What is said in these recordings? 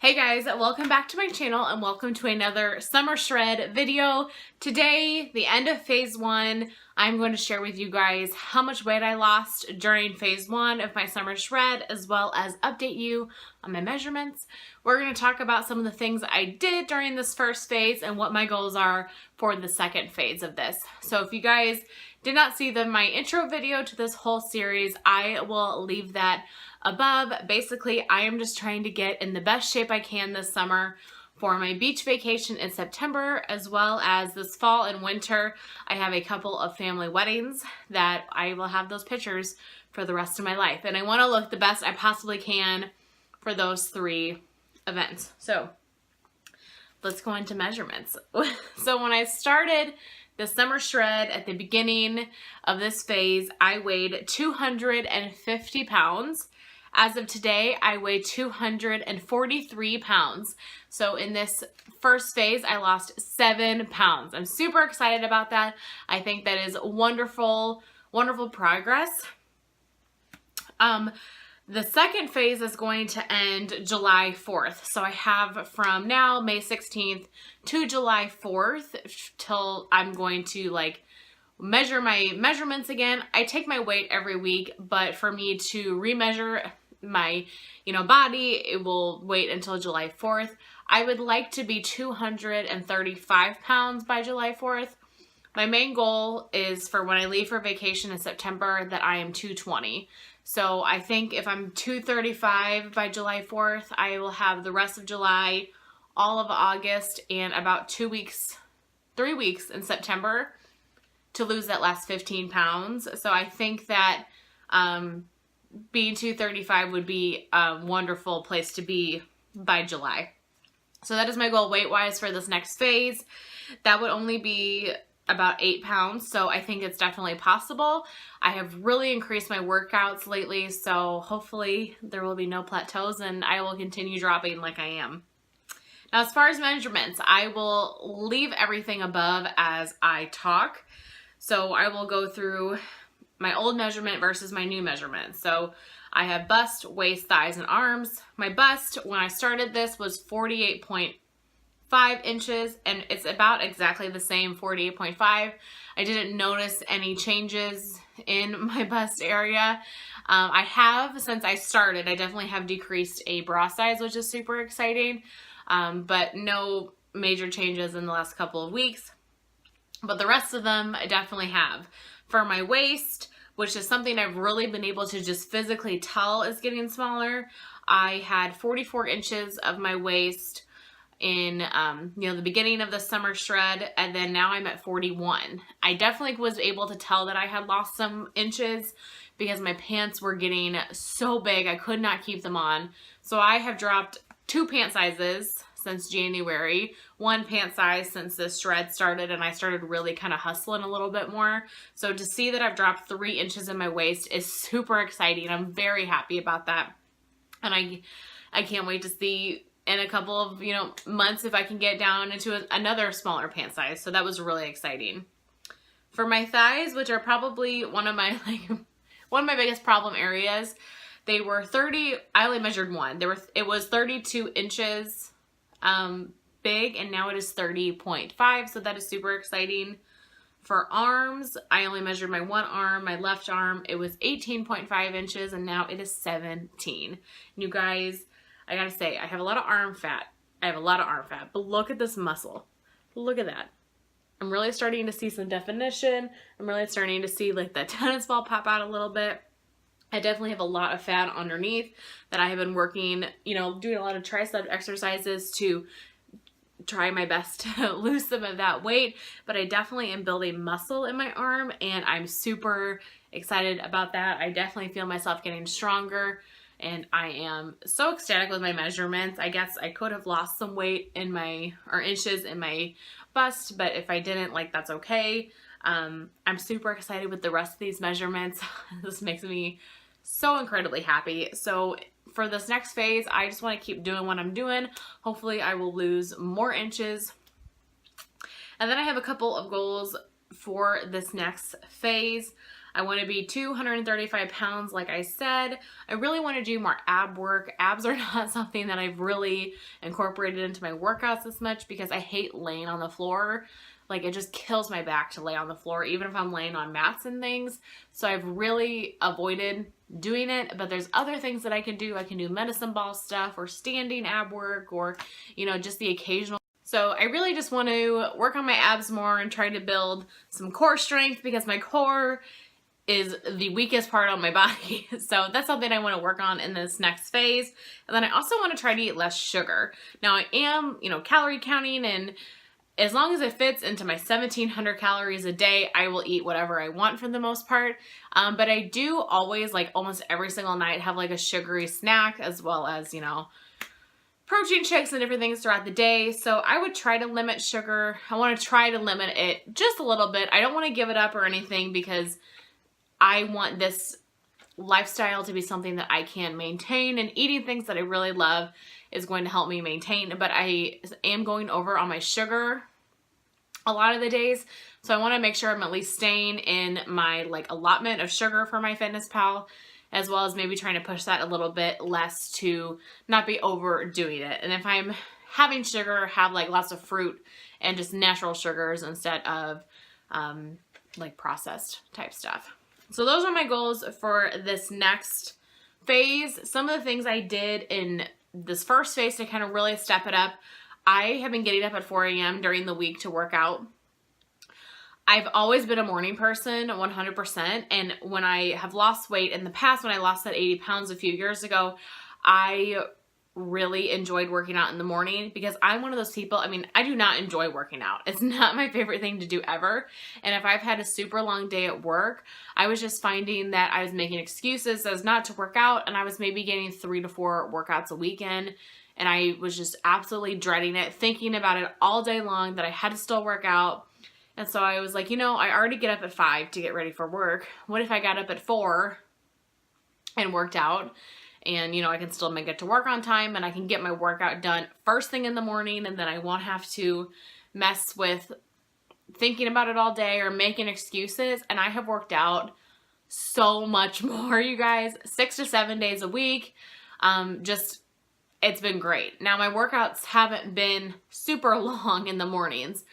Hey guys, welcome back to my channel and welcome to another summer shred video. Today, the end of phase 1, I'm going to share with you guys how much weight I lost during phase 1 of my summer shred, as well as update you on my measurements. We're going to talk about some of the things I did during this first phase and what my goals are for the second phase of this. So if you guys did not see my intro video to this whole series, I will leave that above. Basically, I am just trying to get in the best shape I can this summer for my beach vacation in September, as well as this fall and winter. I have a couple of family weddings that I will have those pictures for the rest of my life. And I want to look the best I possibly can for those 3 events. So let's go into measurements. So when I started the summer shred at the beginning of this phase, I weighed 250 pounds. As of today, I weigh 243 pounds. So in this first phase, I lost 7 pounds. I'm super excited about that. I think that is wonderful, wonderful progress. The second phase is going to end July 4th. So I have from now, May 16th to July 4th till I'm going to measure my measurements again. I take my weight every week, but for me to remeasure my body, it will wait until July 4th. I would like to be 235 pounds by July 4th. My main goal is for when I leave for vacation in September that I am 220. So I think if I'm 235 by July 4th, I will have the rest of July, all of August, and about 3 weeks in September to lose that last 15 pounds. So I think that being 235 would be a wonderful place to be by July. So that is my goal weight-wise for this next phase. That would only be about 8 pounds, so I think it's definitely possible. I have really increased my workouts lately, so hopefully there will be no plateaus and I will continue dropping like I am. Now, as far as measurements, I will leave everything above as I talk. So I will go through my old measurement versus my new measurement. So I have bust, waist, thighs, and arms. My bust, when I started this, was 48.5 inches, and it's about exactly the same, 48.5. I didn't notice any changes in my bust area. I have, since I started, I definitely have decreased a bra size, which is super exciting, but no major changes in the last couple of weeks. But the rest of them I definitely have. For my waist, which is something I've really been able to just physically tell is getting smaller, I had 44 inches of my waist in the beginning of the summer shred, and then now I'm at 41. I definitely was able to tell that I had lost some inches because my pants were getting so big I could not keep them on. So I have dropped 2 pant sizes since January, 1 pant size since this shred started, and I started really kind of hustling a little bit more. So to see that I've dropped 3 inches in my waist is super exciting. I'm very happy about that, and I can't wait to see in a couple of months if I can get down into another smaller pant size. So that was really exciting. For my thighs, which are probably one of my biggest problem areas, they were 30. I only measured one. It was 32 inches big, and now it is 30.5. So that is super exciting. For arms, I only measured my one arm, my left arm. It was 18.5 inches, and now it is 17. And you guys, I gotta say, I have a lot of arm fat. But look at this muscle. Look at that. I'm really starting to see some definition. I'm really starting to see the tennis ball pop out a little bit. I definitely have a lot of fat underneath that I have been working, doing a lot of tricep exercises to try my best to lose some of that weight. But I definitely am building muscle in my arm, and I'm super excited about that. I definitely feel myself getting stronger, and I am so ecstatic with my measurements. I guess I could have lost some weight inches in my bust, but if I didn't, that's okay. I'm super excited with the rest of these measurements. This makes me so incredibly happy. So for this next phase, I just want to keep doing what I'm doing. Hopefully I will lose more inches. And then I have a couple of goals for this next phase. I want to be 235 pounds, like I said. I really want to do more ab work. Abs are not something that I've really incorporated into my workouts as much because I hate laying on the floor. Like, it just kills my back to lay on the floor, even if I'm laying on mats and things. So I've really avoided doing it, but there's other things that I can do. I can do medicine ball stuff or standing ab work or, you know, just the occasional. So I really just want to work on my abs more and try to build some core strength because my core is the weakest part on my body. So that's something I want to work on in this next phase. And then I also want to try to eat less sugar. Now I am, you know, calorie counting, and as long as it fits into my 1,700 calories a day, I will eat whatever I want for the most part. But I do always, like almost every single night, have like a sugary snack as well as, you know, protein shakes and different things throughout the day. So I would try to limit sugar. I want to try to limit it just a little bit. I don't want to give it up or anything because I want this lifestyle to be something that I can maintain, and eating things that I really love is going to help me maintain. But I am going over on my sugar a lot of the days, so I want to make sure I'm at least staying in my like allotment of sugar for my FitnessPal, as well as maybe trying to push that a little bit less to not be overdoing it. And if I'm having sugar, have like lots of fruit and just natural sugars instead of like processed type stuff. So those are my goals for this next phase. Some of the things I did in this first phase to kind of really step it up, I have been getting up at 4 a.m. during the week to work out. I've always been a morning person, 100%. And when I have lost weight in the past, when I lost that 80 pounds a few years ago, I really enjoyed working out in the morning because I'm one of those people, I mean, I do not enjoy working out. It's not my favorite thing to do ever. And if I've had a super long day at work, I was just finding that I was making excuses as not to work out, and I was maybe getting 3 to 4 workouts a weekend. And I was just absolutely dreading it, thinking about it all day long that I had to still work out. And so I was like, you know, I already get up at 5 to get ready for work. What if I got up at 4 and worked out? And, you know, I can still make it to work on time, and I can get my workout done first thing in the morning, and then I won't have to mess with thinking about it all day or making excuses. And I have worked out so much more, you guys, 6 to 7 days a week. It's been great. Now, my workouts haven't been super long in the mornings.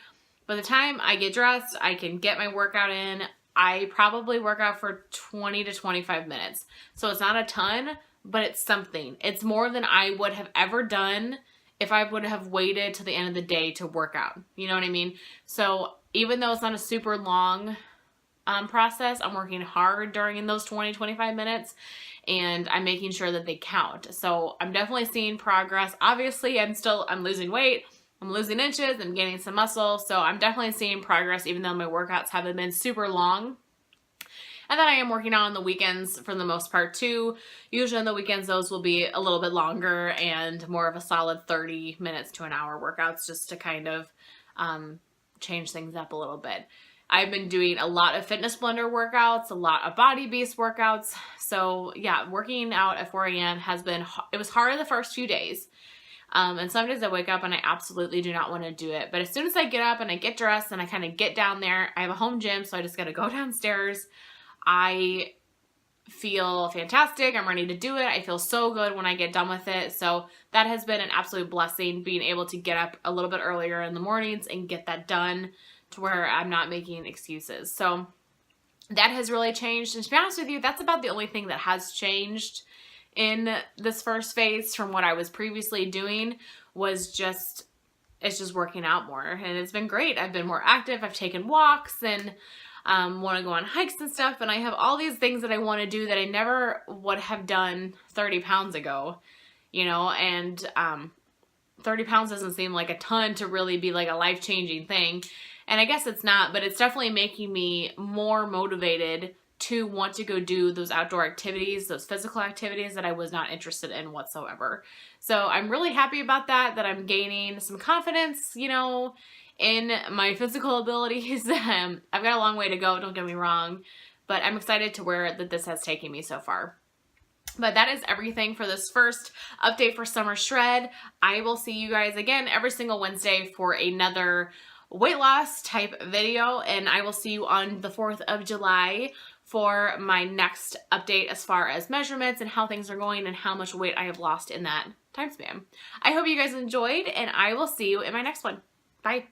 By the time I get dressed, I can get my workout in. I probably work out for 20 to 25 minutes. So it's not a ton, but it's something. It's more than I would have ever done if I would have waited till the end of the day to work out. You know what I mean? So even though it's not a super long process, I'm working hard during those 20, 25 minutes, and I'm making sure that they count. So I'm definitely seeing progress. Obviously, I'm losing weight. I'm losing inches. I'm gaining some muscle. So I'm definitely seeing progress, even though my workouts haven't been super long. And then I am working out on the weekends for the most part too. Usually on the weekends, those will be a little bit longer and more of a solid 30 minutes to an hour workouts, just to kind of change things up a little bit. I've been doing a lot of Fitness Blender workouts, a lot of Body Beast workouts. So yeah, working out at 4 a.m. it was hard the first few days. And some days I wake up and I absolutely do not want to do it. But as soon as I get up and I get dressed and I kind of get down there, I have a home gym, so I just got to go downstairs. I feel fantastic. I'm ready to do it. I feel so good when I get done with it. So that has been an absolute blessing, being able to get up a little bit earlier in the mornings and get that done to where I'm not making excuses. So that has really changed. And to be honest with you, that's about the only thing that has changed in this first phase from what I was previously doing. It's just working out more, and it's been great. I've been more active. I've taken walks and want to go on hikes and stuff, and I have all these things that I want to do that I never would have done 30 pounds ago, you know, and 30 pounds doesn't seem like a ton to really be like a life-changing thing, and I guess it's not, but it's definitely making me more motivated to want to go do those outdoor activities, those physical activities that I was not interested in whatsoever. So I'm really happy about that I'm gaining some confidence, you know, in my physical abilities. I've got a long way to go, don't get me wrong, but I'm excited to where this has taken me so far. But that is everything for this first update for Summer Shred. I will see you guys again every single Wednesday for another weight loss type video, and I will see you on the 4th of July for my next update as far as measurements and how things are going and how much weight I have lost in that time span. I hope you guys enjoyed, and I will see you in my next one. Bye.